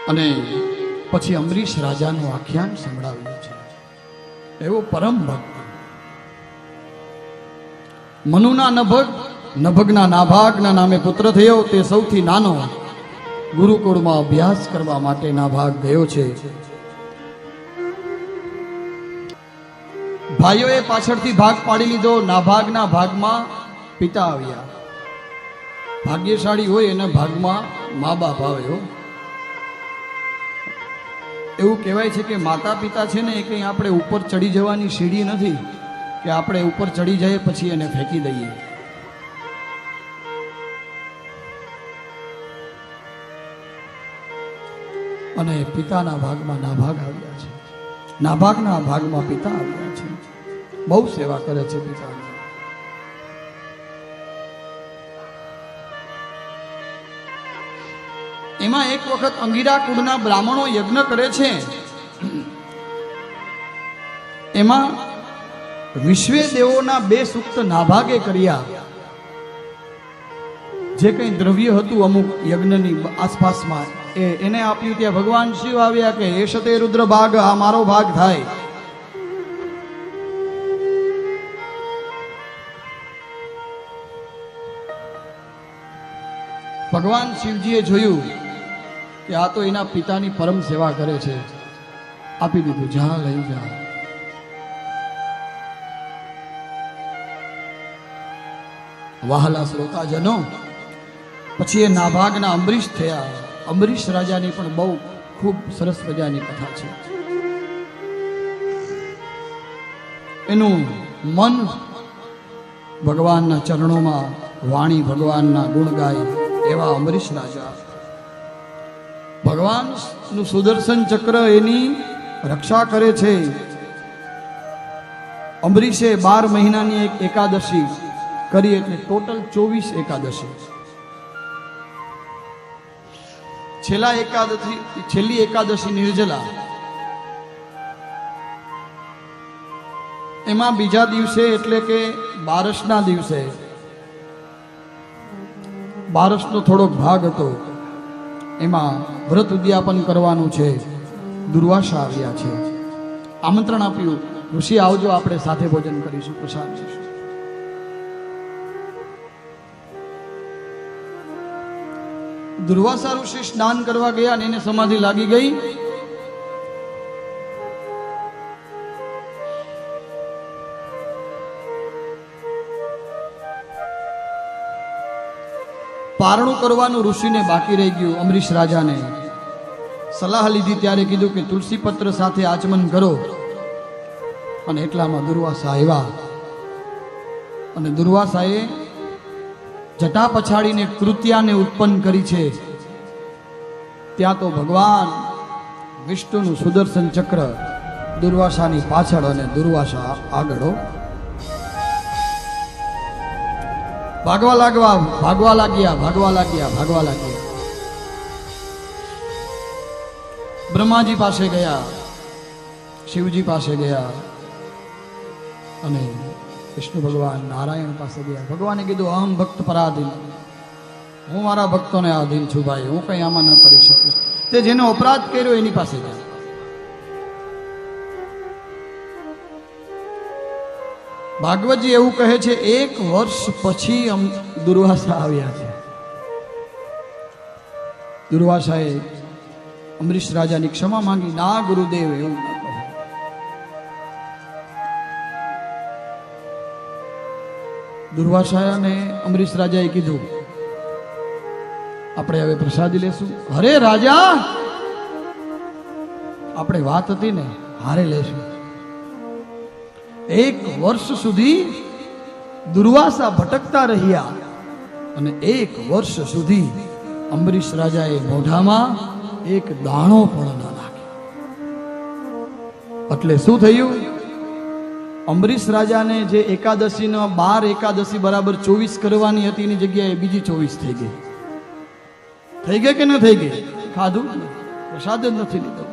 અને પછી અમરીશ રાજાનું આખ્યાન સંભળાવ્યું છે. એવો પરમ ભક્ત મનુના નભગના નાભાગના નામે પુત્ર થયો. તે સૌથી નાનો ગુરુકુળમાં અભ્યાસ કરવા માટે નાભાગ ગયો છે. ભાઈઓએ પાછળથી ભાગ પાડી લીધો. નાભાગના ભાગમાં પિતા આવ્યા. ભાગ્યશાળી હોય એના ભાગમાં મા બાપ આવ્યો. એવું કહેવાય છે કે માતા પિતા છે ને એ કંઈ આપણે ઉપર ચડી જવાની સીડી નથી કે આપણે ઉપર ચડી જઈએ પછી એને ફેંકી દઈએ. અને પિતાના ભાગમાં નાભાગ આવ્યા છે. નાભાગના ભાગમાં પિતા આવ્યા છે. બહુ સેવા કરે છે પિતાની. એમાં એક વખત અંગીરા કુળના બ્રાહ્મણો યજ્ઞ કરે છે. એમાં વિશ્વે દેવોના 2 સૂક્ત નાભાગે કર્યા. જે કંઈ દ્રવ્ય હતું અમુક યજ્ઞની આસપાસમાં એને આપ્યું. ત્યાં ભગવાન શિવ આવ્યા કે એશતે રુદ્ર ભાગ, આ મારો ભાગ થાય. ભગવાન શિવજીએ જોયું કે આ તો એના પિતાની પરમ સેવા કરે છે. આપી દીધું, જા લઈ જા. વહાલા શ્રોતાજનો, પછી એ નાભાગના અમરીશ થયા. અમરીશ રાજાની પણ બહુ ખૂબ સરસ મજાની કથા છે. એનું મન ભગવાનના ચરણોમાં, વાણી ભગવાનના ગુણ ગાય એવા અમરીશ રાજા. ભગવાનનું સુદર્શન ચક્ર એની રક્ષા કરે છે. અમરીશે 12 મહિનાની એક એકાદશી કરી, એટલે ટોટલ 24 એકાદશી. છેલ્લી એકાદશી નિર્જલા. એમાં બીજા દિવસે એટલે કે બારસના દિવસે, બારસનો થોડોક ભાગ હતો, એમાં વ્રત ઉદ્યાપન કરવાનું છે. દુર્વાસા આવ્યા છે. આમંત્રણ આપ્યું, ઋષિ આવજો, આપણે સાથે ભોજન કરીશું, પ્રસાદ લઈશું. દુર્વાસા ઋષિ સ્નાન કરવા ગયા અને એને સમાધિ લાગી ગઈ. પારણું કરવાનું ઋષિને બાકી રહી ગયું. અમરીશ રાજાને સલાહ લીધી ત્યારે કીધું કે તુલસી પત્ર સાથે આચમન કરો. અને એટલામાં દુર્વાસા આવ્યા. અને દુર્વાસાએ જટા પછાડીને કૃત્યાને ઉત્પન્ન કરી છે. ત્યાં તો ભગવાન વિષ્ણુનું સુદર્શન ચક્ર દુર્વાસાની પાછળ અને દુર્વાસા આગળ ભાગવા લાગ્યા. બ્રહ્માજી પાસે ગયા, શિવજી પાસે ગયા અને વિષ્ણુ ભગવાન નારાયણ પાસે ગયા. ભગવાને કીધું, અહમ ભક્ત પરાધીન, હું મારા ભક્તોને આધીન છું ભાઈ, હું કંઈ આમાં ન કરી શકું. તે જેનો અપરાધ કર્યો એની પાસે જાય. ભાગવતજી એવું કહે છે, 1 વર્ષ પછી દુર્વાસા આવ્યા છે. દુર્વાસાએ અમરીશ રાજાની ક્ષમા માંગી. ના ગુરુદેવ, એવું ન કહો. દુર્વાસાને અમરીશ રાજાએ કીધું, આપણે હવે પ્રસાદી લેશું. અરે રાજા, આપણે વાત હતી ને, હારે લેશું. 1 વર્ષ સુધી દુર્વાસા ભટકતા રહ્યા અને 1 વર્ષ સુધી અમરીશ રાજાએ મોઢામાં એક દાણો પણ ન નાખ્યો. એટલે શું થયું? અમરીશ રાજાને જે એકાદશીનો 12 એકાદશી બરાબર 24 કરવાની હતી એની જગ્યાએ બીજી 24 થઈ ગઈ. થઈ ગઈ કે ન થઈ ગઈ? ખાધું, પ્રસાદ જ નથી લીધો.